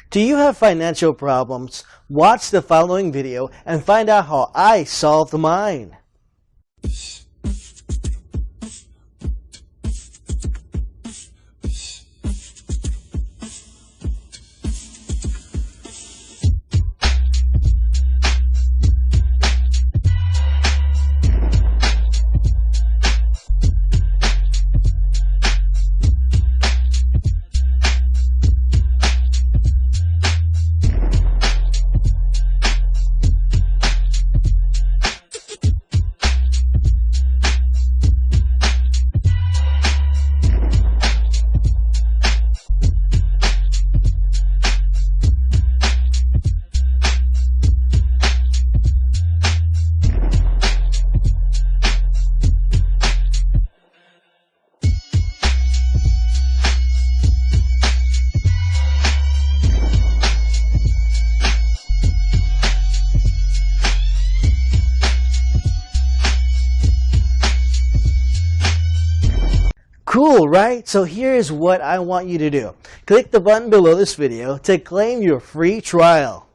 Do you have financial problems? Watch the following video and find out how I solved mine. Cool, right? So here's what I want you to do. Click the button below this video to claim your free trial.